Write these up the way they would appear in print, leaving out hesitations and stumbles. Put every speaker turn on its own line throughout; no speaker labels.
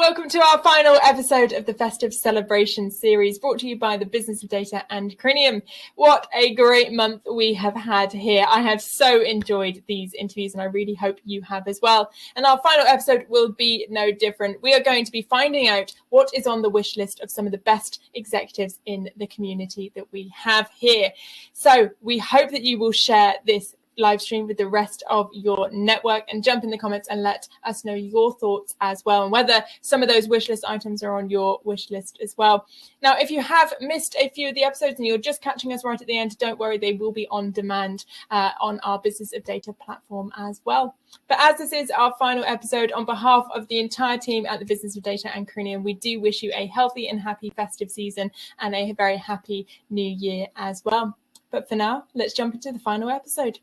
welcome to our final episode of the Festive Celebration series, brought to you by the Business of Data and Crinium. What a great month we have had here. I have so enjoyed these interviews, and I really hope you have as well. And our final episode will be no different. We are going to be finding out what is on the wish list of some of the best executives in the community that we have here. So we hope that you will share this live stream with the rest of your network and jump in the comments and let us know your thoughts as well, and whether some of those wish list items are on your wish list as well. Now, if you have missed a few of the episodes and you're just catching us right at the end, don't worry, they will be on demand on our Business of Data platform as well. But as this is our final episode, on behalf of the entire team at the Business of Data and Crinium, we do wish you a healthy and happy festive season and a very happy new year as well. But for now, let's jump into the final episode.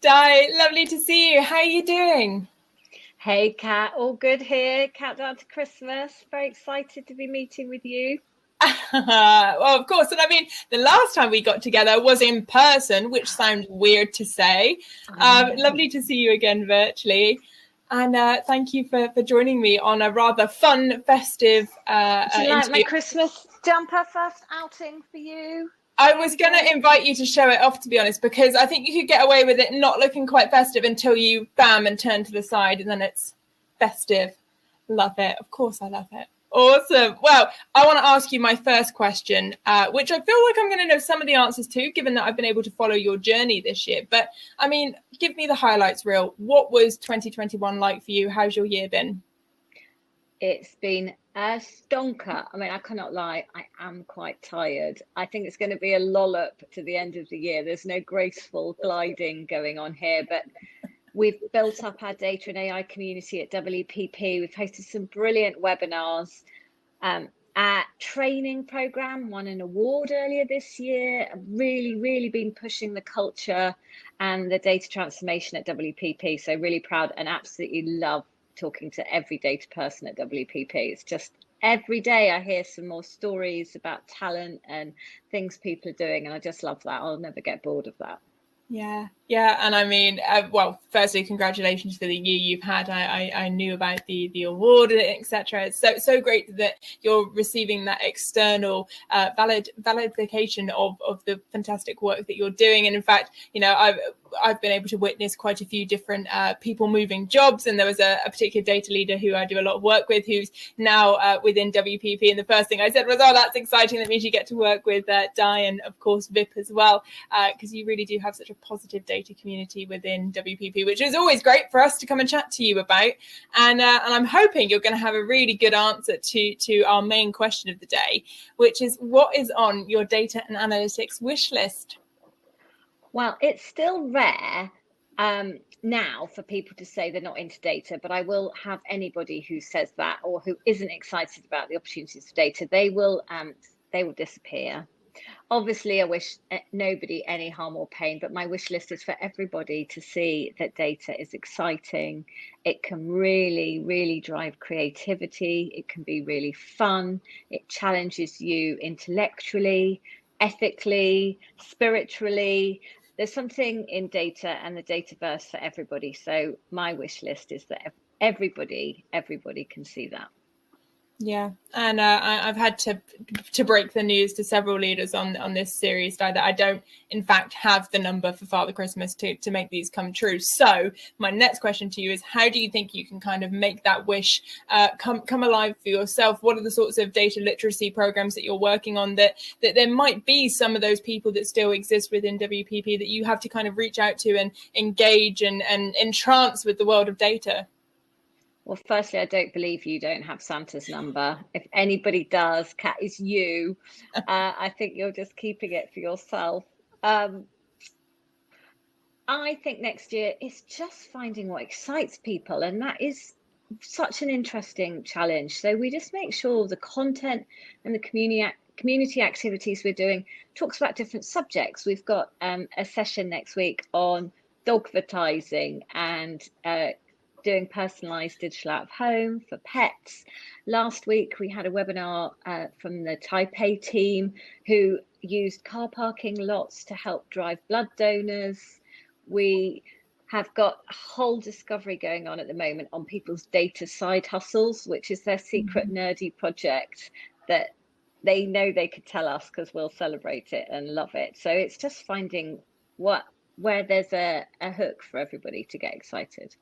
Di, lovely to see you. How are you doing?
Hey, Kat, all good here. Countdown to Christmas. Very excited to be meeting with you.
Well, of course. And I mean, the last time we got together was in person, which sounds weird to say. Lovely to see you again virtually. And thank you for joining me on a rather fun, festive
Do you like my Christmas jumper first outing for you?
I was going to invite you to show it off, to be honest, because I think you could get away with it not looking quite festive until you bam and turn to the side, and then it's festive. Love it. Of course, I love it. Awesome. Well, I want to ask you my first question, which I feel like I'm going to know some of the answers to, given that I've been able to follow your journey this year. But I mean, give me the highlights reel. What was 2021 like for you? How's your year been?
It's been a stonker. I mean, I cannot lie, I am quite tired. I think it's going to be a lollop to the end of the year. There's no graceful gliding going on here, but we've built up our data and AI community at WPP. We've hosted some brilliant webinars. Our training program won an award earlier this year. Really been pushing the culture and the data transformation at WPP. So really proud and absolutely love talking to every data person at WPP. It's just every day I hear some more stories about talent and things people are doing, and I just love that. I'll never get bored of that.
Yeah, and I mean, well, firstly, congratulations for the year you've had. I knew about the award, etc. It's so great that you're receiving that external validation of the fantastic work that you're doing. And in fact, you know, I've been able to witness quite a few different people moving jobs, and there was a particular data leader who I do a lot of work with, who's now within WPP. And the first thing I said was, "Oh, that's exciting! That means you get to work with Di and of course VIP as well, because you really do have such a positive data community within WPP, which is always great for us to come and chat to you about." And I'm hoping you're going to have a really good answer to our main question of the day, which is, what is on your data and analytics wish list?
Well, it's still rare now for people to say they're not into data, but I will have anybody who says that or who isn't excited about the opportunities for data, they will disappear. Obviously, I wish nobody any harm or pain, but my wish list is for everybody to see that data is exciting. It can really drive creativity. It can be really fun. It challenges you intellectually, ethically, spiritually. There's something in data and the dataverse for everybody. So my wish list is that everybody can see that.
Yeah, and I've had to break the news to several leaders on this series that I don't, in fact, have the number for Father Christmas to make these come true. So my next question to you is, how do you think you can kind of make that wish come alive for yourself? What are the sorts of data literacy programs that you're working on that there might be some of those people that still exist within WPP that you have to kind of reach out to and engage and entrance with the world of data?
Well, firstly, I don't believe you don't have Santa's number. If anybody does, Kat, is you. I think you're just keeping it for yourself. I think next year it's just finding what excites people, and that is such an interesting challenge. So we just make sure the content and the community activities we're doing talks about different subjects. We've got a session next week on dogvertising and doing personalised digital out of home for pets. Last week, we had a webinar from the Taipei team who used car parking lots to help drive blood donors. We have got a whole discovery going on at the moment on people's data side hustles, which is their secret nerdy project that they know they could tell us because we'll celebrate it and love it. So it's just finding where there's a hook for everybody to get excited.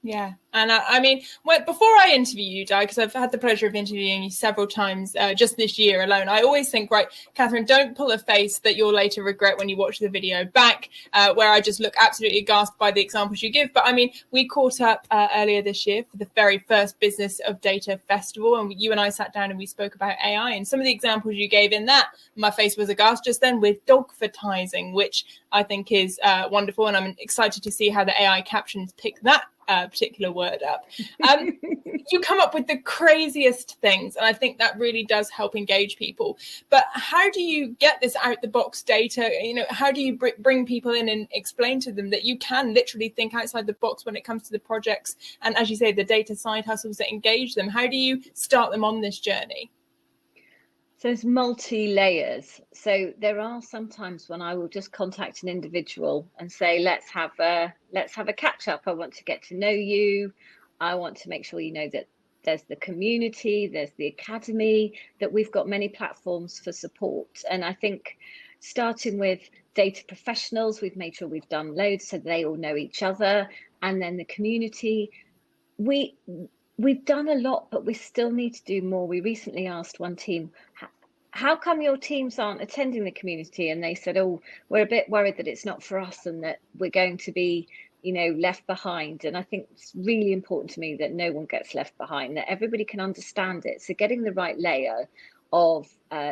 Yeah. And I mean, before I interview you, Di, because I've had the pleasure of interviewing you several times just this year alone, I always think, right, Catherine, don't pull a face that you'll later regret when you watch the video back, where I just look absolutely aghast by the examples you give. But I mean, we caught up earlier this year for the very first Business of Data Festival, and you and I sat down and we spoke about AI, and some of the examples you gave in that, my face was aghast just then with dogvertising, which I think is wonderful, and I'm excited to see how the AI captions pick that particular word up. You come up with the craziest things, and I think that really does help engage people. But how do you get this out the box data? You know, how do you bring people in and explain to them that you can literally think outside the box when it comes to the projects and, as you say, the data side hustles that engage them? How do you start them on this journey?
So it's multi-layers. So there are sometimes when I will just contact an individual and say, let's have a catch up. I want to get to know you. I want to make sure you know that there's the community, there's the academy, that we've got many platforms for support. And I think starting with data professionals, we've made sure we've done loads so they all know each other. And then the community, we've done a lot, but we still need to do more. We recently asked one team, how come your teams aren't attending the community? And they said, oh, we're a bit worried that it's not for us and that we're going to be, you know, left behind. And I think it's really important to me that no one gets left behind, that everybody can understand it. So getting the right layer of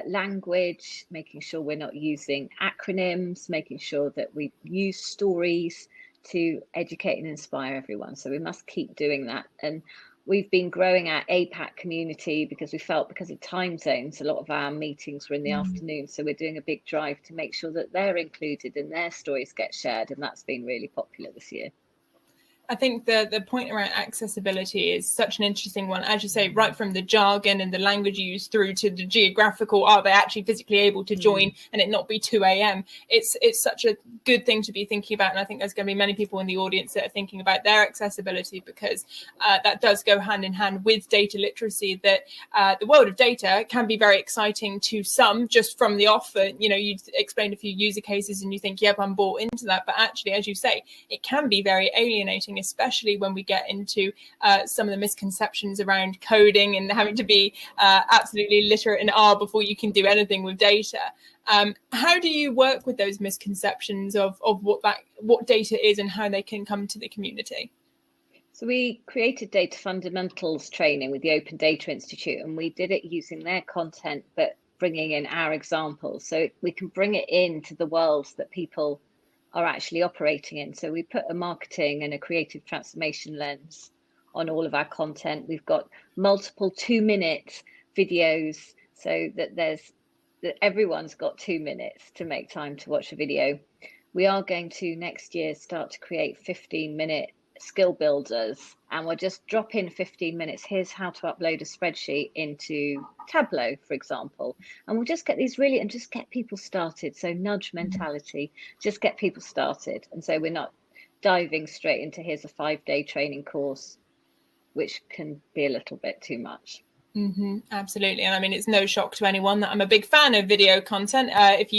language, making sure we're not using acronyms, making sure that we use stories to educate and inspire everyone. So we must keep doing that. And we've been growing our APAC community because we felt, because of time zones, a lot of our meetings were in the afternoon. So we're doing a big drive to make sure that they're included and their stories get shared. And that's been really popular this year.
I think the point around accessibility is such an interesting one. As you say, right from the jargon and the language used through to the geographical, are they actually physically able to join and it not be 2 a.m.? It's such a good thing to be thinking about. And I think there's going to be many people in the audience that are thinking about their accessibility, because that does go hand in hand with data literacy, that the world of data can be very exciting to some just from the off. You know, you explained a few user cases and you think, yep, I'm bought into that. But actually, as you say, it can be very alienating, especially when we get into some of the misconceptions around coding and having to be absolutely literate in R before you can do anything with data. How do you work with those misconceptions of what data is and how they can come to the community?
So we created data fundamentals training with the Open Data Institute, and we did it using their content, but bringing in our examples. So we can bring it into the worlds that people are actually operating in. So we put a marketing and a creative transformation lens on all of our content. We've got multiple 2-minute videos so that everyone's got 2 minutes to make time to watch a video. We are going to next year start to create 15-minute skill builders, and we'll just drop in 15 minutes. Here's how to upload a spreadsheet into Tableau, for example, and we'll just get these really and just get people started. So nudge mentality, just get people started. And so we're not diving straight into here's a 5-day training course, which can be a little bit too much.
Absolutely. And I mean, it's no shock to anyone that I'm a big fan of video content. If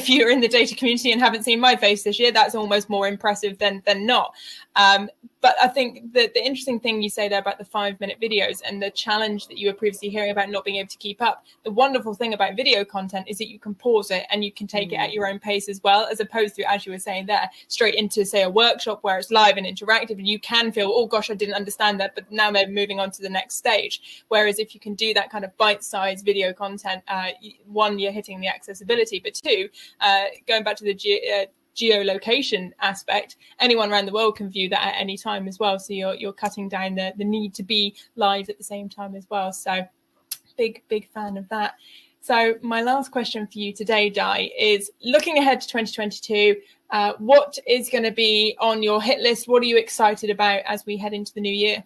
you're in the data community and haven't seen my face this year, that's almost more impressive than not. But I think that the interesting thing you say there about the 5-minute videos and the challenge that you were previously hearing about not being able to keep up, the wonderful thing about video content is that you can pause it and you can take it at your own pace as well, as opposed to, as you were saying there, straight into, say, a workshop where it's live and interactive and you can feel, oh gosh, I didn't understand that, but now they're moving on to the next stage. Whereas if you can do that kind of bite-sized video content, one, you're hitting the accessibility, but two, going back to the geolocation aspect, anyone around the world can view that at any time as well. So you're cutting down the need to be live at the same time as well. So big fan of that. So my last question for you today, Di, is looking ahead to 2022. What is going to be on your hit list? What are you excited about as we head into the new year?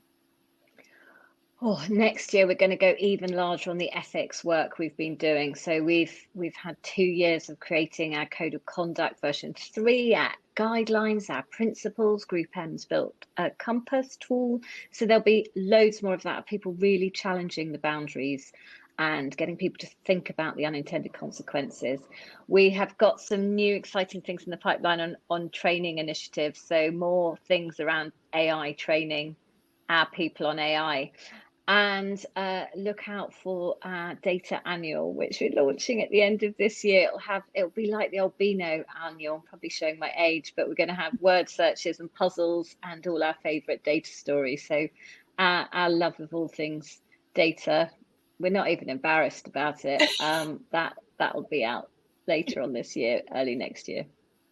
Oh, next year we're going to go even larger on the ethics work we've been doing. So we've had 2 years of creating our code of conduct version 3, our guidelines, our principles. Group M's built a compass tool. So there'll be loads more of that, people really challenging the boundaries and getting people to think about the unintended consequences. We have got some new exciting things in the pipeline on training initiatives. So more things around AI, training our people on AI. And look out for our data annual, which we're launching at the end of this year. It'll be like the albino annual. I'm probably showing my age, but we're going to have word searches and puzzles and all our favorite data stories. So our love of all things data, we're not even embarrassed about it. That will be out later on this year, early next year.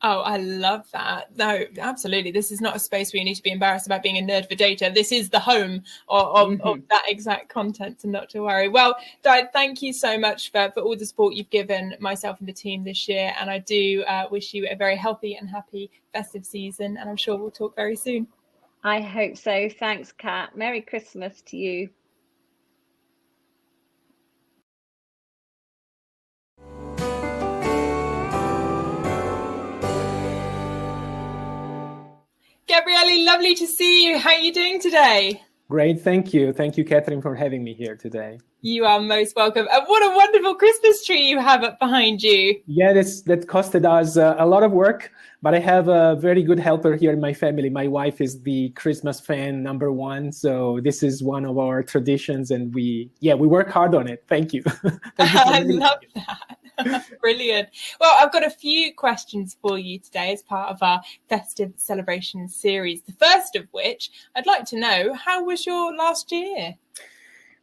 Oh, I love that. No, absolutely. This is not a space where you need to be embarrassed about being a nerd for data. This is the home of that exact content, and not to worry. Well, Di, thank you so much for all the support you've given myself and the team this year. And I do wish you a very healthy and happy festive season. And I'm sure we'll talk very soon.
I hope so. Thanks, Kat. Merry Christmas to you.
Gabriele, lovely to see you. How are you doing today?
Great, thank you. Thank you, Catherine, for having me here today.
You are most welcome. And what a wonderful Christmas tree you have up behind you.
Yeah, that costed us a lot of work, but I have a very good helper here in my family. My wife is the Christmas fan #1, so this is one of our traditions, and we work hard on it. Thank you. Thank you
I love that. Brilliant. Well, I've got a few questions for you today as part of our festive celebration series. The first of which, I'd like to know, how was your last year?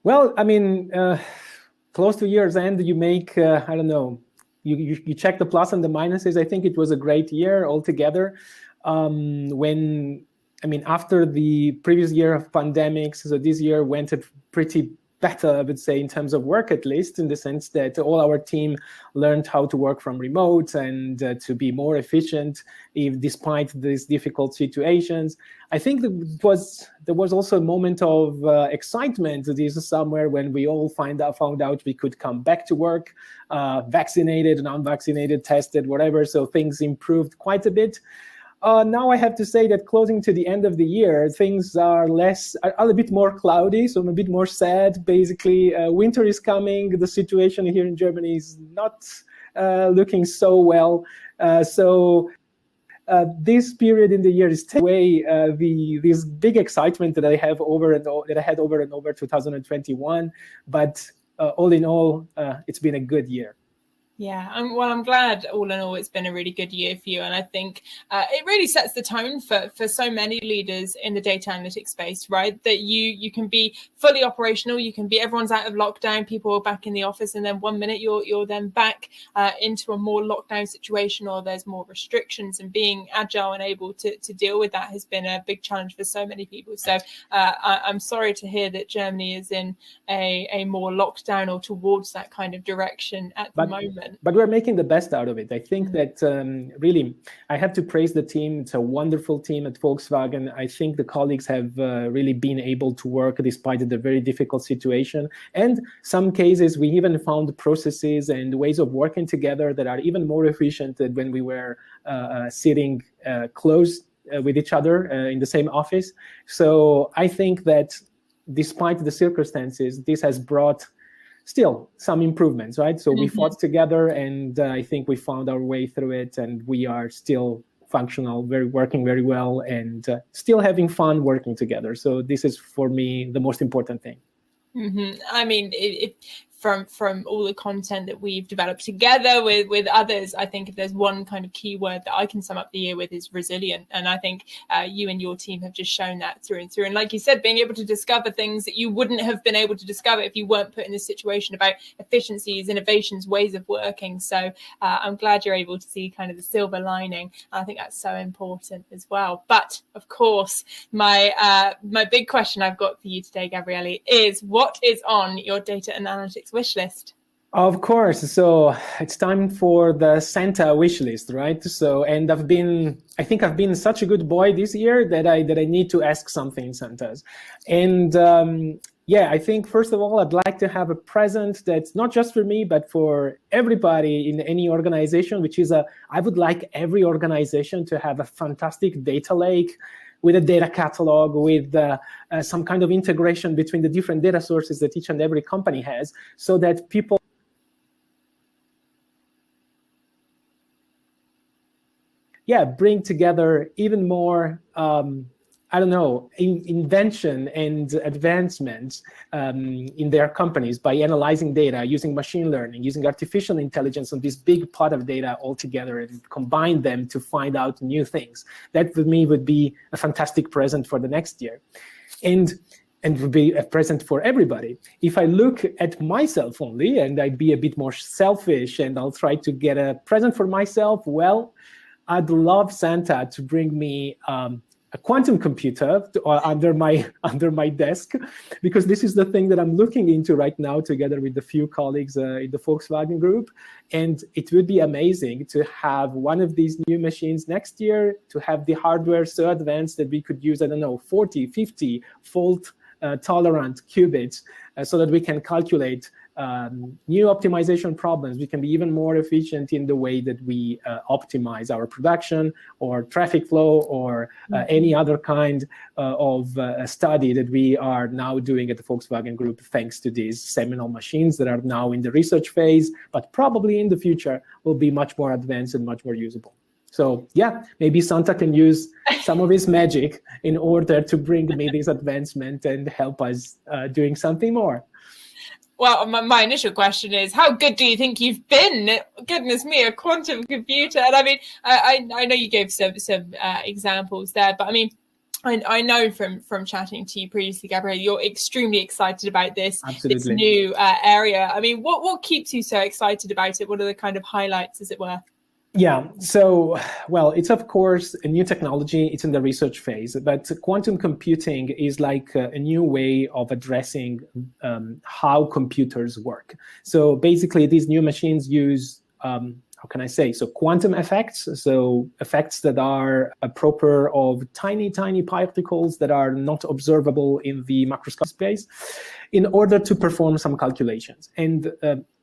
Well, I mean, close to year's end, you make, I don't know, you check the plus and the minuses. I think it was a great year altogether. After the previous year of pandemics, so this year went pretty better, I would say, in terms of work, at least, in the sense that all our team learned how to work from remote and to be more efficient, despite these difficult situations. I think there was also a moment of excitement this summer when we all found out we could come back to work, vaccinated, unvaccinated, tested, whatever. So things improved quite a bit. Now I have to say that closing to the end of the year, things are a bit more cloudy, so I'm a bit more sad. Basically, winter is coming. The situation here in Germany is not looking so well. This period in the year is taking away this big excitement that I had over and over 2021. But all in all, it's been a good year.
Yeah, I'm glad all in all it's been a really good year for you. And I think it really sets the tone for so many leaders in the data analytics space, right? That you can be fully operational, everyone's out of lockdown, people are back in the office, and then 1 minute you're then back into a more lockdown situation, or there's more restrictions, and being agile and able to deal with that has been a big challenge for so many people. So I'm sorry to hear that Germany is in a more lockdown or towards that kind of direction at the moment.
But we're making the best out of it. I think that really, I have to praise the team. It's a wonderful team at Volkswagen. I think the colleagues have really been able to work despite the very difficult situation. And some cases, we even found processes and ways of working together that are even more efficient than when we were sitting close with each other in the same office. So I think that despite the circumstances, this has brought still some improvements, right? So we fought together, and I think we found our way through it, and we are still functional, working very well, and still having fun working together. So this is, for me, the most important thing.
I mean, from all the content that we've developed together with others, I think if there's one kind of key word that I can sum up the year with is resilient. And I think you and your team have just shown that through and through. And like you said, being able to discover things that you wouldn't have been able to discover if you weren't put in this situation about efficiencies, innovations, ways of working. So I'm glad you're able to see kind of the silver lining. I think that's so important as well. But of course, my big question I've got for you today, Gabriele, is what is on your data and analytics wish list?
Of course. So it's time for the Santa wish list, right? So, and I think I've been such a good boy this year that I need to ask something in Santa's. And yeah, I think first of all, I'd like to have a present that's not just for me, but for everybody in any organization, which is I would like every organization to have a fantastic data lake with a data catalog, with some kind of integration between the different data sources that each and every company has, so that people bring together even more, I don't know, invention and advancement in their companies by analyzing data, using machine learning, using artificial intelligence on this big pot of data all together and combine them to find out new things. That for me would be a fantastic present for the next year. And would be a present for everybody. If I look at myself only, and I'd be a bit more selfish and I'll try to get a present for myself, well, I'd love Santa to bring me a quantum computer under my desk, because this is the thing that I'm looking into right now together with a few colleagues in the Volkswagen group. And it would be amazing to have one of these new machines next year, to have the hardware so advanced that we could use, I don't know, 40, 50 fault tolerant qubits so that we can calculate new optimization problems. We can be even more efficient in the way that we optimize our production or traffic flow or any other kind of study that we are now doing at the Volkswagen Group, thanks to these seminal machines that are now in the research phase, but probably in the future will be much more advanced and much more usable. So yeah, maybe Santa can use some of his magic in order to bring me this advancement and help us doing something more.
Well, my initial question is, how good do you think you've been? Goodness me, a quantum computer. And I mean, I know you gave some examples there, but I mean, I know from chatting to you previously, Gabriele, you're extremely excited about this new area. I mean, what keeps you so excited about it? What are the kind of highlights, as it were?
Yeah, so, well, it's of course a new technology. It's in the research phase, but quantum computing is like a new way of addressing how computers work. So basically, these new machines use, how can I say, so quantum effects, so effects that are a proper of tiny, tiny particles that are not observable in the macroscopic space, in order to perform some calculations. And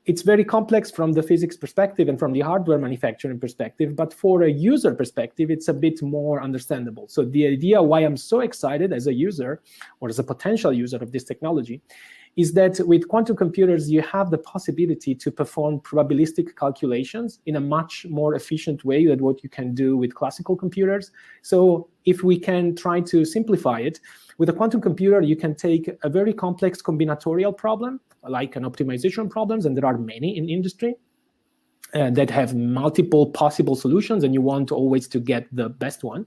it's very complex from the physics perspective and from the hardware manufacturing perspective, but for a user perspective, it's a bit more understandable. So the idea why I'm so excited as a user or as a potential user of this technology is that with quantum computers, you have the possibility to perform probabilistic calculations in a much more efficient way than what you can do with classical computers. So if we can try to simplify it, with a quantum computer, you can take a very complex combinatorial problem, like an optimization problems, and there are many in industry that have multiple possible solutions, and you want always to get the best one.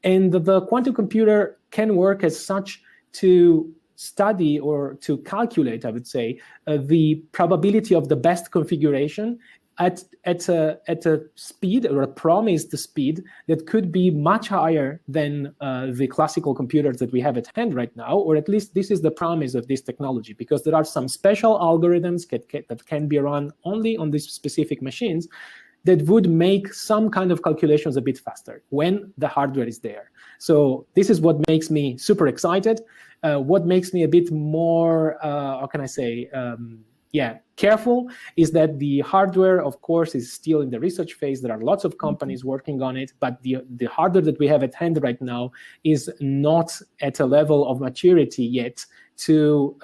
And the quantum computer can work as such to study or to calculate, I would say, the probability of the best configuration at a speed or a promised speed that could be much higher than the classical computers that we have at hand right now, or at least this is the promise of this technology, because there are some special algorithms that can be run only on these specific machines that would make some kind of calculations a bit faster when the hardware is there. So this is what makes me super excited. What makes me a bit more, how can I say, careful is that the hardware, of course, is still in the research phase. There are lots of companies working on it, but the hardware that we have at hand right now is not at a level of maturity yet to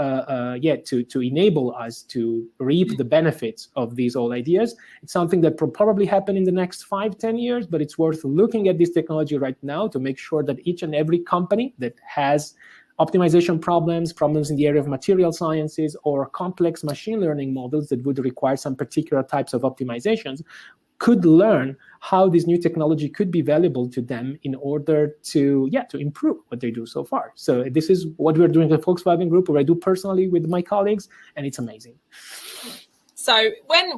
enable us to reap the benefits of these old ideas. It's something that will probably happen in the next 5-10 years, but it's worth looking at this technology right now to make sure that each and every company that has optimization problems in the area of material sciences, or complex machine learning models that would require some particular types of optimizations, could learn how this new technology could be valuable to them in order to improve what they do so far. So this is what we're doing at the Volkswagen Group, or I do personally with my colleagues, and it's amazing.
So when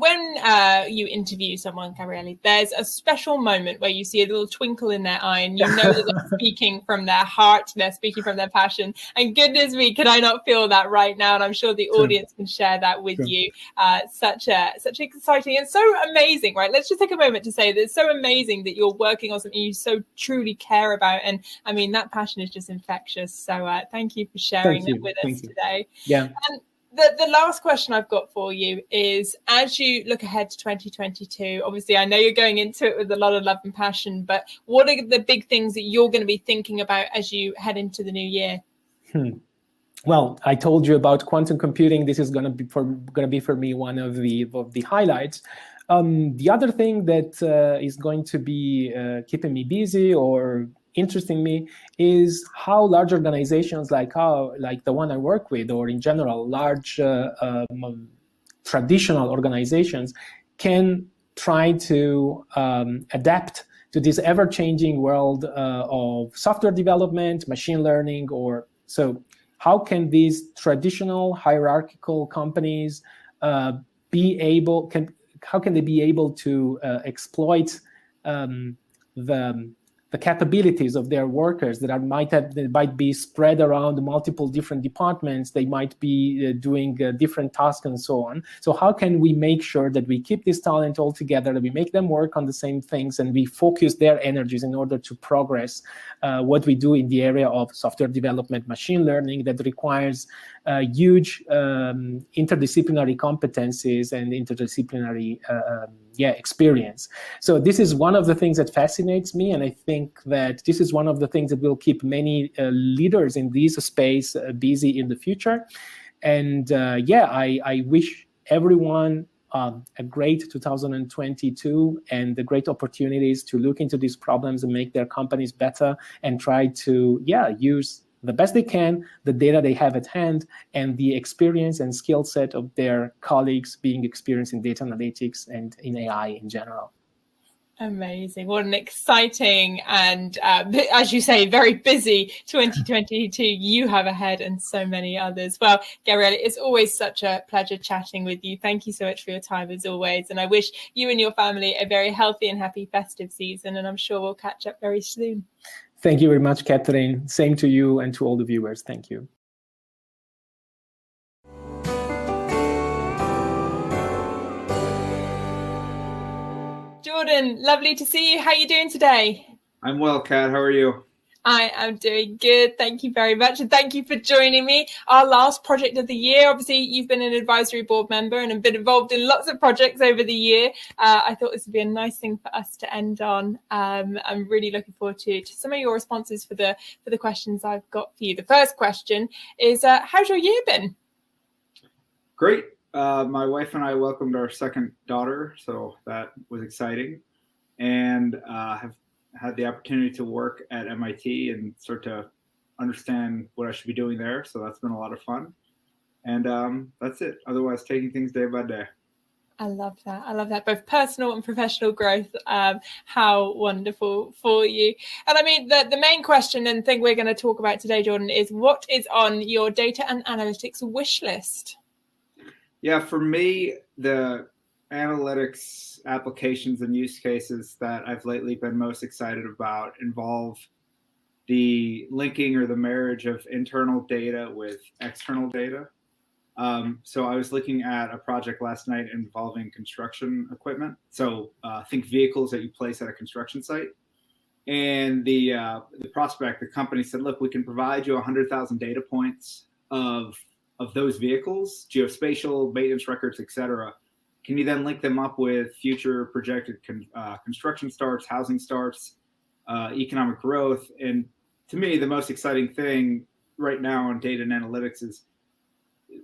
you interview someone, Gabriele, there's a special moment where you see a little twinkle in their eye and you know that they're speaking from their heart, they're speaking from their passion. And goodness me, can I not feel that right now? And I'm sure the audience can share that with you. Such exciting and so amazing, right? Let's just take a moment to say that it's so amazing that you're working on something you so truly care about. And I mean, that passion is just infectious. So thank you for sharing that with us today.
Yeah.
And the last question I've got for you is, as you look ahead to 2022, obviously I know you're going into it with a lot of love and passion, but what are the big things that you're going to be thinking about as you head into the new year?
Well, I told you about quantum computing. This is going to be for me one of the highlights. The other thing that is going to be keeping me busy or interesting me is how large organizations like the one I work with, or in general large traditional organizations, can try to adapt to this ever-changing world of software development, machine learning, or so. How can these traditional hierarchical companies how can they be able to exploit the capabilities of their workers that might be spread around multiple different departments? They might be doing different tasks and so on. So how can we make sure that we keep this talent all together, that we make them work on the same things, and we focus their energies in order to progress what we do in the area of software development, machine learning, that requires huge interdisciplinary competencies and interdisciplinary experience. So this is one of the things that fascinates me, and I think that this is one of the things that will keep many leaders in this space busy in the future. And I wish everyone a great 2022 and the great opportunities to look into these problems and make their companies better, and try to use the best they can the data they have at hand and the experience and skill set of their colleagues being experienced in data analytics and in AI in general.
Amazing. What an exciting and, as you say, very busy 2022 you have ahead, and so many others. Well, Gabriele, it's always such a pleasure chatting with you. Thank you so much for your time as always. And I wish you and your family a very healthy and happy festive season. And I'm sure we'll catch up very soon.
Thank you very much, Catherine. Same to you and to all the viewers. Thank you.
Jordan, lovely to see you. How are you doing today?
I'm well, Kat. How are you?
I am doing good. Thank you very much. And thank you for joining me. Our last project of the year. Obviously, you've been an advisory board member and have been involved in lots of projects over the year. I thought this would be a nice thing for us to end on. I'm really looking forward to some of your responses for the questions I've got for you. The first question is, how's your year been?
Great. My wife and I welcomed our second daughter, so that was exciting. And have had the opportunity to work at MIT and start to understand what I should be doing there. So that's been a lot of fun. And that's it. Otherwise, taking things day by day.
I love that. I love that. Both personal and professional growth. How wonderful for you. And I mean, the main question and thing we're going to talk about today, Jordan, is what is on your data and analytics wish list?
Yeah, for me, the analytics applications and use cases that I've lately been most excited about involve the linking or the marriage of internal data with external data. So I was looking at a project last night involving construction equipment. So think vehicles that you place at a construction site. And the prospect, the company said, look, we can provide you 100,000 data points of those vehicles, geospatial, maintenance records, et cetera. Can you then link them up with future projected construction starts, housing starts, economic growth? And to me, the most exciting thing right now on data and analytics is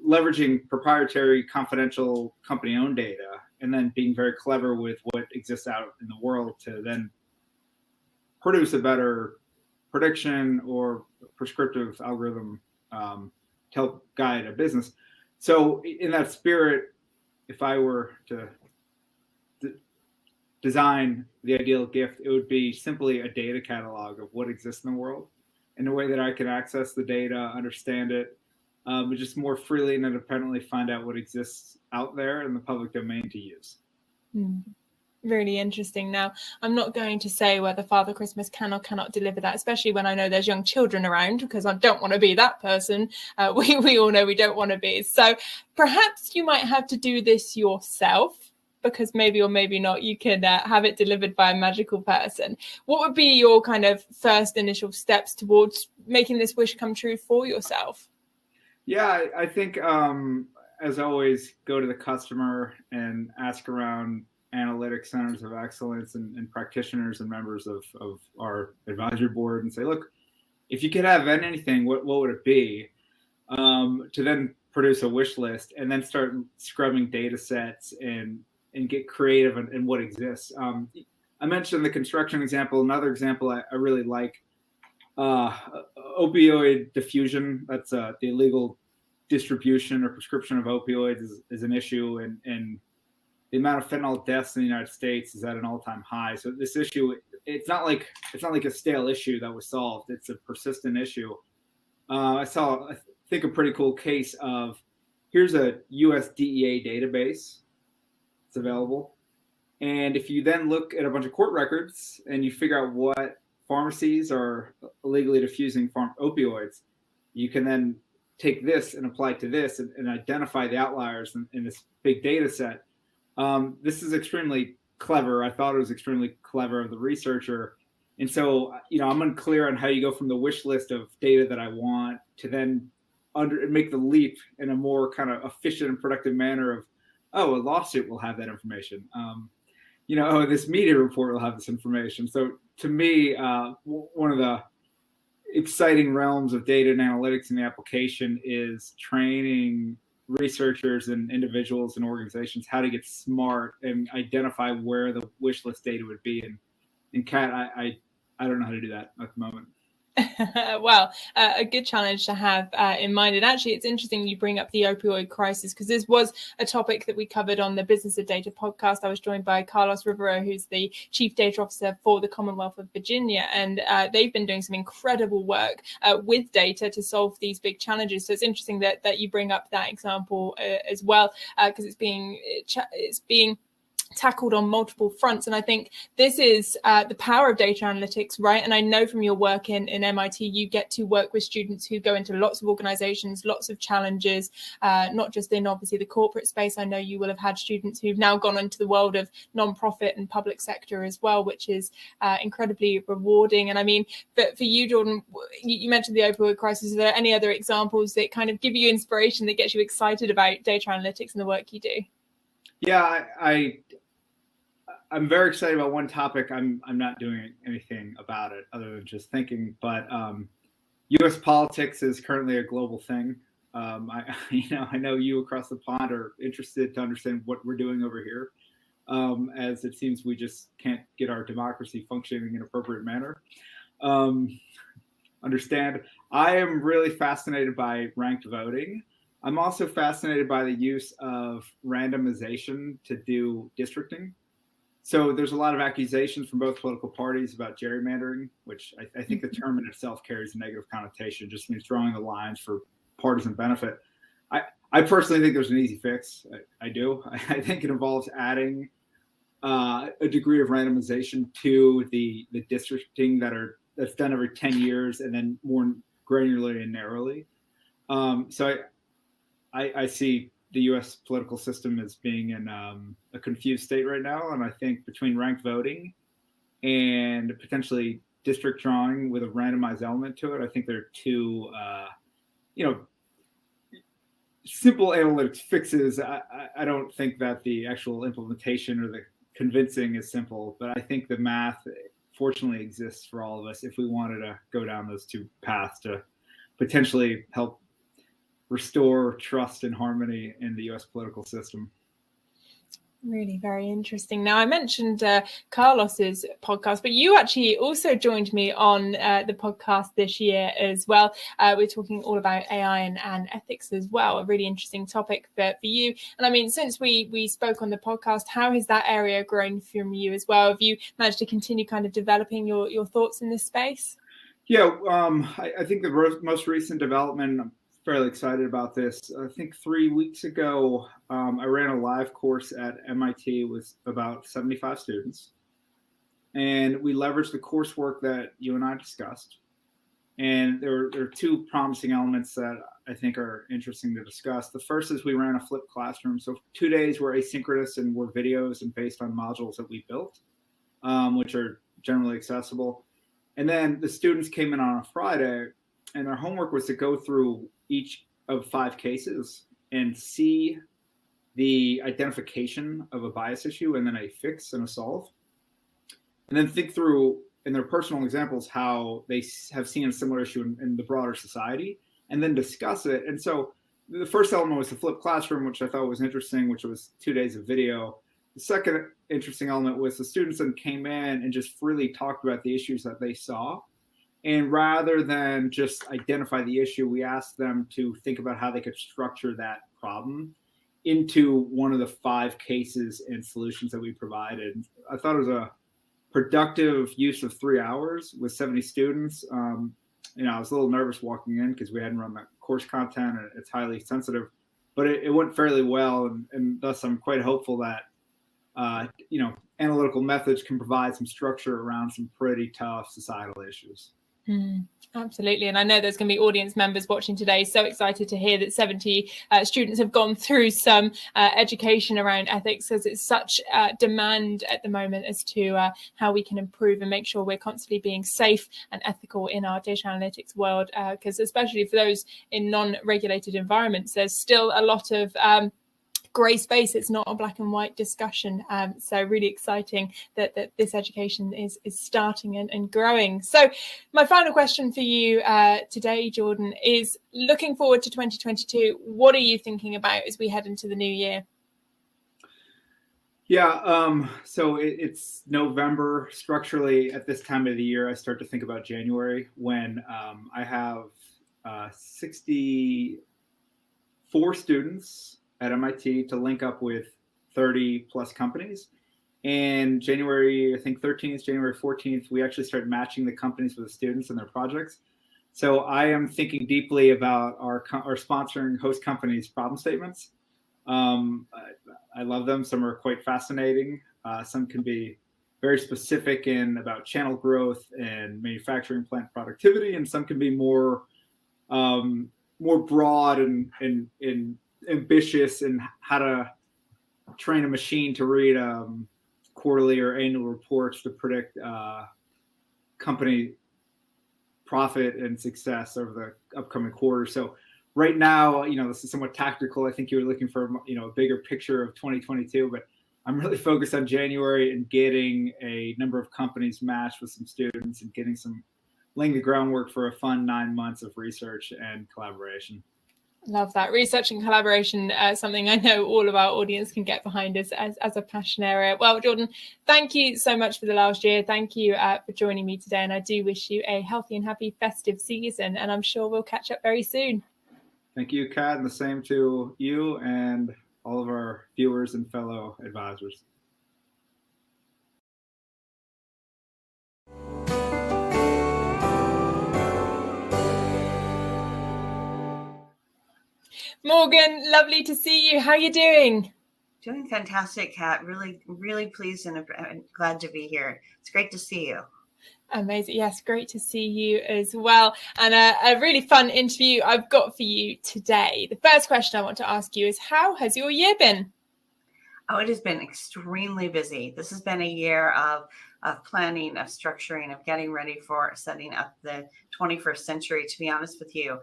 leveraging proprietary, confidential, company-owned data, and then being very clever with what exists out in the world to then produce a better prediction or prescriptive algorithm to help guide a business. So in that spirit, if I were to design the ideal gift, it would be simply a data catalog of what exists in the world in a way that I can access the data, understand it, but just more freely and independently find out what exists out there in the public domain to use.
Really interesting. Now, I'm not going to say whether Father Christmas can or cannot deliver that, especially when I know there's young children around, because I don't want to be that person. We all know we don't want to be. So perhaps you might have to do this yourself, because maybe or maybe not you can have it delivered by a magical person. What would be your kind of first initial steps towards making this wish come true for yourself?
Yeah, I think as always, go to the customer and ask around analytics centers of excellence and practitioners and members of our advisory board and say, look, if you could have anything, what would it be? To then produce a wish list and then start scrubbing data sets and get creative in what exists. I mentioned the construction example. Another example I really like, opioid diffusion. That's the illegal distribution or prescription of opioids is an issue, and the amount of fentanyl deaths in the United States is at an all-time high. So this issue, it's not like a stale issue that was solved. It's a persistent issue. I think a pretty cool case of, here's a US DEA database. It's available. And if you then look at a bunch of court records and you figure out what pharmacies are illegally diffusing opioids, you can then take this and apply it to this and identify the outliers in this big data set. This is extremely clever. I thought it was extremely clever of the researcher. And so, I'm unclear on how you go from the wish list of data that I want to then make the leap in a more kind of efficient and productive manner of, a lawsuit will have that information. This media report will have this information. So to me, one of the exciting realms of data and analytics in the application is training researchers and individuals and organizations how to get smart and identify where the wish list data would be. And Kat, I don't know how to do that at the moment.
Well, a good challenge to have in mind. And actually, it's interesting you bring up the opioid crisis, because this was a topic that we covered on the Business of Data podcast. I was joined by Carlos Rivero, who's the Chief Data Officer for the Commonwealth of Virginia. And they've been doing some incredible work with data to solve these big challenges. So it's interesting that you bring up that example as well, because it's being tackled on multiple fronts. And I think this is the power of data analytics, right? And I know from your work in MIT, you get to work with students who go into lots of organizations, lots of challenges, not just in obviously the corporate space. I know you will have had students who've now gone into the world of nonprofit and public sector as well, which is incredibly rewarding. And I mean, for you, Jordan, you mentioned the opioid crisis. Are there any other examples that kind of give you inspiration, that gets you excited about data analytics and the work you do?
Yeah, I'm very excited about one topic. I'm not doing anything about it other than just thinking. But U.S. politics is currently a global thing. I know you across the pond are interested to understand what we're doing over here, as it seems we just can't get our democracy functioning in an appropriate manner. Understand? I am really fascinated by ranked voting. I'm also fascinated by the use of randomization to do districting. So there's a lot of accusations from both political parties about gerrymandering, which I think the term in itself carries a negative connotation. It just means drawing the lines for partisan benefit. I personally think there's an easy fix. I do. I think it involves adding a degree of randomization to the districting that's done every 10 years and then more granularly and narrowly. So I see the U.S. political system as being in a confused state right now. And I think between ranked voting and potentially district drawing with a randomized element to it, I think there are two, simple analytics fixes. I don't think that the actual implementation or the convincing is simple, but I think the math fortunately exists for all of us if we wanted to go down those two paths to potentially help restore trust and harmony in the U.S. political system.
Really very interesting. Now, I mentioned Carlos's podcast, but you actually also joined me on the podcast this year as well. We're talking all about AI and ethics as well, a really interesting topic for you. And I mean, since we spoke on the podcast, how has that area grown from you as well? Have you managed to continue kind of developing your thoughts in this space?
Yeah, I think the most recent development, I'm fairly excited about this. I think 3 weeks ago, I ran a live course at MIT with about 75 students. And we leveraged the coursework that you and I discussed. And there are two promising elements that I think are interesting to discuss. The first is we ran a flipped classroom. So 2 days were asynchronous and were videos and based on modules that we built, which are generally accessible. And then the students came in on a Friday, and their homework was to go through each of 5 cases and see the identification of a bias issue and then a fix and a solve. And then think through in their personal examples how they have seen a similar issue in the broader society, and then discuss it. And so the first element was the flipped classroom, which I thought was interesting, which was 2 days of video. The second interesting element was the students then came in and just freely talked about the issues that they saw. And rather than just identify the issue, we asked them to think about how they could structure that problem into one of the 5 cases and solutions that we provided. I thought it was a productive use of 3 hours with 70 students. I was a little nervous walking in because we hadn't run the course content and it's highly sensitive, but it went fairly well. And thus I'm quite hopeful that, analytical methods can provide some structure around some pretty tough societal issues.
Absolutely. And I know there's going to be audience members watching today. So excited to hear that 70 students have gone through some education around ethics, because it's such demand at the moment as to how we can improve and make sure we're constantly being safe and ethical in our data analytics world. Because especially for those in non-regulated environments, there's still a lot of grey space. It's not a black and white discussion. So really exciting that this education is starting and growing. So my final question for you today, Jordan, is looking forward to 2022. What are you thinking about as we head into the new year?
Yeah, so it's November. Structurally, at this time of the year, I start to think about January, when I have 64 students at MIT to link up with 30 plus companies. And January, I think 13th, January 14th, we actually start matching the companies with the students and their projects. So I am thinking deeply about our sponsoring host companies' problem statements. I love them. Some are quite fascinating. Some can be very specific in about channel growth and manufacturing plant productivity, and some can be more broad and ambitious in how to train a machine to read quarterly or annual reports to predict company profit and success over the upcoming quarter. So right now, this is somewhat tactical. I think you were looking for, a bigger picture of 2022, but I'm really focused on January and getting a number of companies matched with some students and laying the groundwork for a fun 9 months of research and collaboration.
Love that. Research and collaboration, something I know all of our audience can get behind as a passion area. Well, Jordan, thank you so much for the last year. Thank you for joining me today. And I do wish you a healthy and happy festive season. And I'm sure we'll catch up very soon.
Thank you, Kat, and the same to you and all of our viewers and fellow advisors.
Morgan, lovely to see you. How are you doing?
Doing fantastic, Kat. Really, really pleased and glad to be here. It's great to see you.
Amazing. Yes, great to see you as well. And a really fun interview I've got for you today. The first question I want to ask you is, how has your year been?
Oh, it has been extremely busy. This has been a year of planning, of structuring, of getting ready for setting up the 21st century, to be honest with you.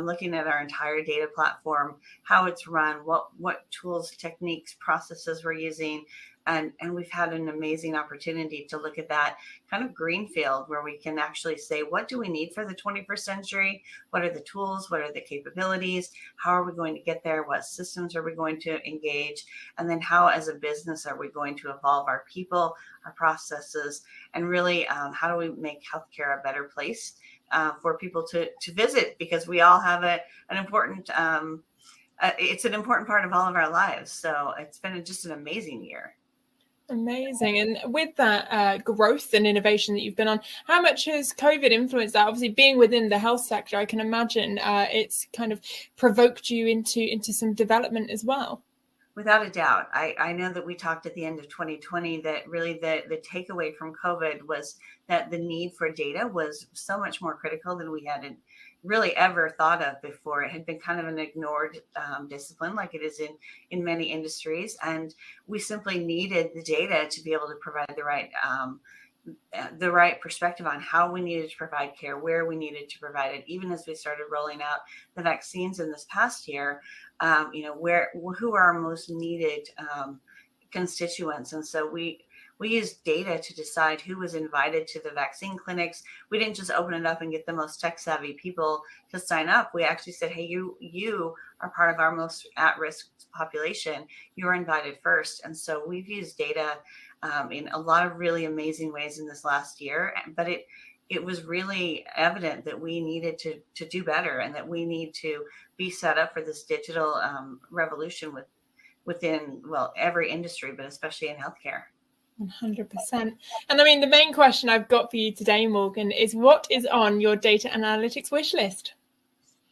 Looking at our entire data platform, how it's run, what tools, techniques, processes we're using. And we've had an amazing opportunity to look at that kind of greenfield where we can actually say, what do we need for the 21st century? What are the tools? What are the capabilities? How are we going to get there? What systems are we going to engage? And then how, as a business, are we going to evolve our people, our processes, and really how do we make healthcare a better place for people to visit? Because we all have an important, it's an important part of all of our lives. So it's been just an amazing year.
Amazing. And with that growth and innovation that you've been on, how much has COVID influenced that? Obviously, being within the health sector, I can imagine it's kind of provoked you into some development as well.
Without a doubt. I know that we talked at the end of 2020 that really the takeaway from COVID was that the need for data was so much more critical than we had really ever thought of before. It had been kind of an ignored discipline, like it is in many industries. And we simply needed the data to be able to provide the right perspective on how we needed to provide care, where we needed to provide it. Even as we started rolling out the vaccines in this past year, who are our most needed constituents. And so we used data to decide who was invited to the vaccine clinics. We didn't just open it up and get the most tech savvy people to sign up. We actually said, hey, you are part of our most at-risk population. You're invited first. And so we've used data in a lot of really amazing ways in this last year, but it was really evident that we needed to do better, and that we need to be set up for this digital revolution within every industry, but especially in healthcare.
100%. And I mean, the main question I've got for you today, Morgan, is what is on your data analytics wish list?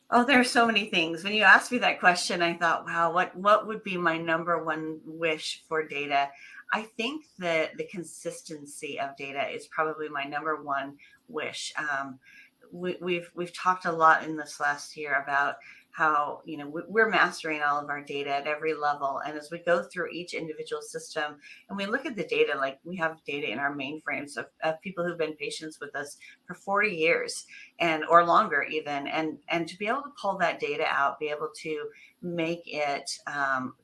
Oh, there are so many things. When you asked me that question, I thought, wow, what would be my number one wish for data? I think that the consistency of data is probably my number one wish. We've talked a lot in this last year about how we're mastering all of our data at every level, and as we go through each individual system and we look at the data, like we have data in our mainframes of people who've been patients with us for 40 years or longer even, and to be able to pull that data out, be able to make it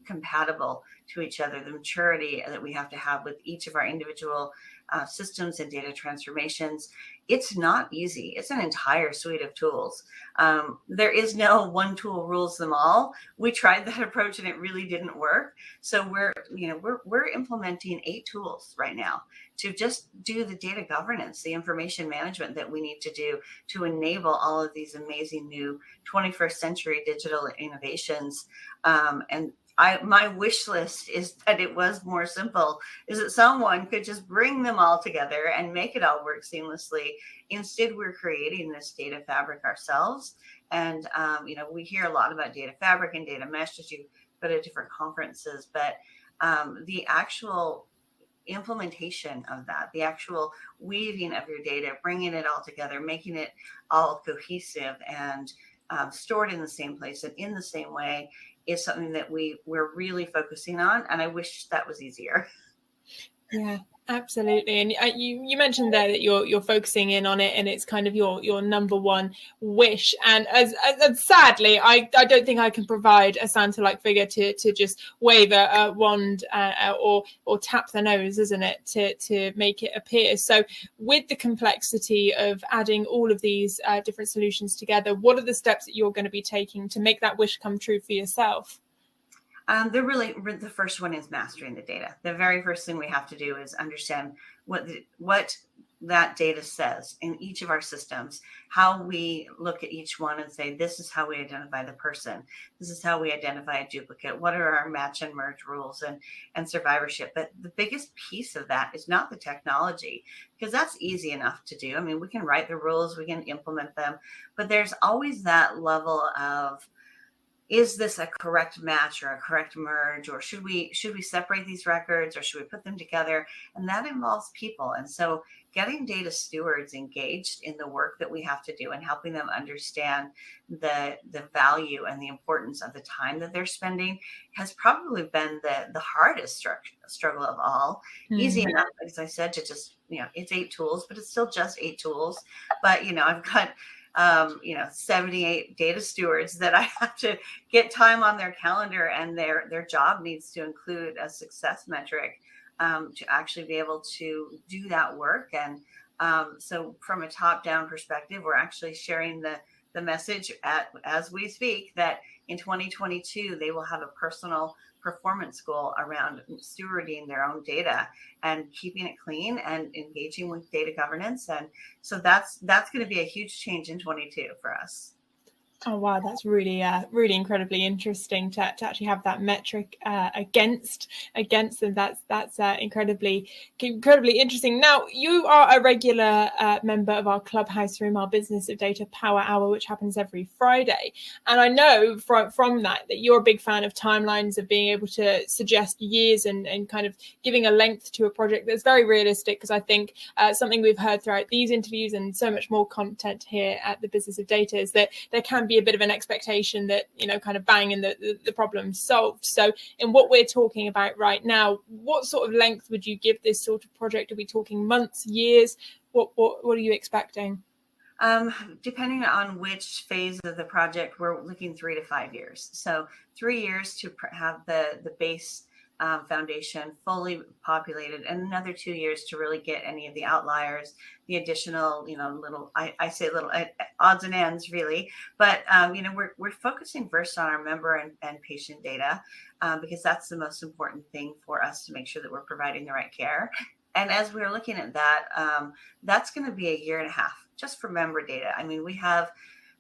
compatible to each other, the maturity that we have to have with each of our individual systems and data transformations. It's not easy. It's an entire suite of tools. There is no one tool rules them all. We tried that approach and it really didn't work. So we're implementing 8 tools right now to just do the data governance, the information management that we need to do to enable all of these amazing new 21st century digital innovations. And my wish list is that it was more simple, is that someone could just bring them all together and make it all work seamlessly. Instead, we're creating this data fabric ourselves. And, we hear a lot about data fabric and data mesh as you go to different conferences, but the actual implementation of that, the actual weaving of your data, bringing it all together, making it all cohesive and stored in the same place and in the same way, is something that we're really focusing on. And I wish that was easier.
Yeah, absolutely. And you mentioned there that you're focusing in on it, and it's kind of your number one wish. And as sadly, I don't think I can provide a Santa-like figure to just wave a wand or tap the nose, isn't it, to make it appear. So with the complexity of adding all of these different solutions together, what are the steps that you're going to be taking to make that wish come true for yourself?
The first one is mastering the data. The very first thing we have to do is understand what that data says in each of our systems, how we look at each one and say, this is how we identify the person. This is how we identify a duplicate. What are our match and merge rules and survivorship? But the biggest piece of that is not the technology, because that's easy enough to do. I mean, we can write the rules, we can implement them, but there's always that level of, is this a correct match or a correct merge, or should we separate these records, or should we put them together? And that involves people. And so getting data stewards engaged in the work that we have to do and helping them understand the value and the importance of the time that they're spending has probably been the hardest struggle of all. Mm-hmm. Easy enough, as I said, to just, it's 8 tools, but it's still just 8 tools. But, I've got 78 data stewards that I have to get time on their calendar, and their job needs to include a success metric to actually be able to do that work. And so from a top-down perspective, we're actually sharing the message as we speak that in 2022 they will have a personal performance goal around stewarding their own data and keeping it clean and engaging with data governance. And so that's going to be a huge change in 22 for us.
Oh wow, that's really really incredibly interesting to actually have that metric against them. That's incredibly interesting. Now, you are a regular member of our clubhouse room, our Business of Data Power Hour, which happens every Friday. And I know from that you're a big fan of timelines, of being able to suggest years and kind of giving a length to a project that's very realistic. Because I think something we've heard throughout these interviews and so much more content here at the Business of Data is that there can be a bit of an expectation that, kind of bang and the problem's solved. So in what we're talking about right now, what sort of length would you give this sort of project? Are we talking months, years? What are you expecting?
Depending on which phase of the project, we're looking 3 to 5 years. So 3 years to have the base foundation fully populated, and another 2 years to really get any of the outliers, the additional, little, I say little odds and ends really, but we're focusing first on our member and patient data because that's the most important thing for us to make sure that we're providing the right care. And as we're looking at that, that's going to be 1.5 years just for member data. I mean, we have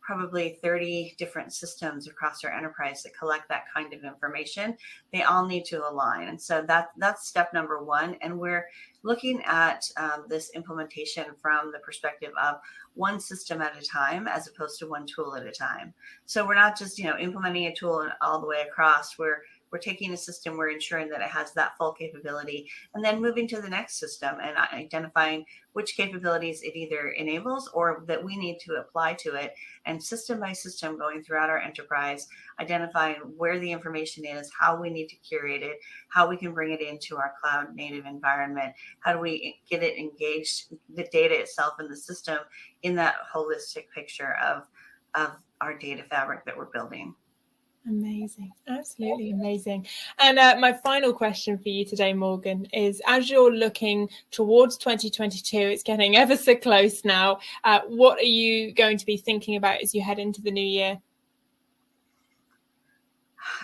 probably 30 different systems across our enterprise that collect that kind of information. They all need to align. And so that's step number one. And we're looking at this implementation from the perspective of one system at a time, as opposed to one tool at a time. So we're not just, implementing a tool all the way across. We're taking a system, we're ensuring that it has that full capability, and then moving to the next system and identifying which capabilities it either enables or that we need to apply to it, and system by system going throughout our enterprise, identifying where the information is, how we need to curate it, how we can bring it into our cloud native environment, how do we get it engaged, the data itself in the system, in that holistic picture of our data fabric that we're building.
Amazing. Absolutely amazing. And my final question for you today, Morgan, is as you're looking towards 2022, it's getting ever so close now. What are you going to be thinking about as you head into the new year?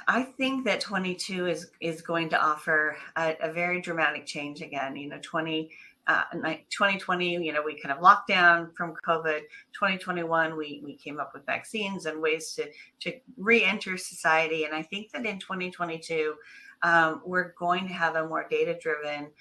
I think that 22 is going to offer a very dramatic change again. 2020, we kind of locked down from COVID. 2021, we came up with vaccines and ways to re-enter society. And I think that in 2022, we're going to have a more data-driven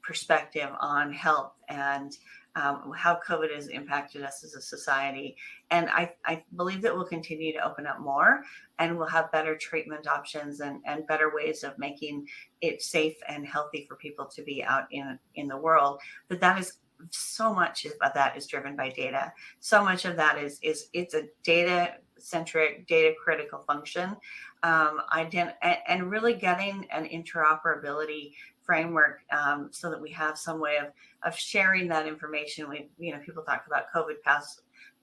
perspective on health and how COVID has impacted us as a society. And I believe that we'll continue to open up more, and we'll have better treatment options and better ways of making it safe and healthy for people to be out in the world. But that is so much of that is driven by data. So much of that is it's a data centric, data critical function, and really getting an interoperability framework so that we have some way of sharing that information. People talk about COVID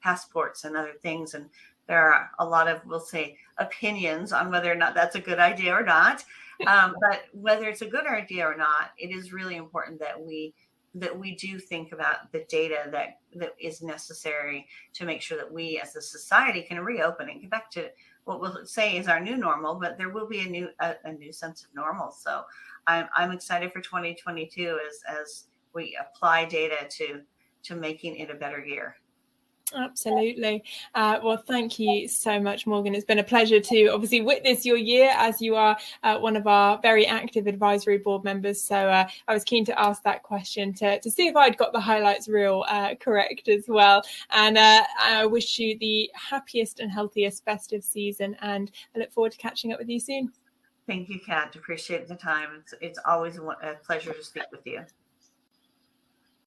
passports and other things, and there are a lot of, we'll say, opinions on whether or not that's a good idea or not. But whether it's a good idea or not, it is really important that we do think about the data that is necessary to make sure that we as a society can reopen and get back to what we'll say is our new normal, but there will be a new sense of normal. So I'm excited for 2022 as we apply data to making it a better year.
Absolutely. Well, thank you so much, Morgan. It's been a pleasure to obviously witness your year, as you are one of our very active advisory board members. So I was keen to ask that question to see if I'd got the highlights reel correct as well. And I wish you the happiest and healthiest festive season, and I look forward to catching up with you soon.
Thank you, Kat. Appreciate the time. It's always a pleasure to speak with you.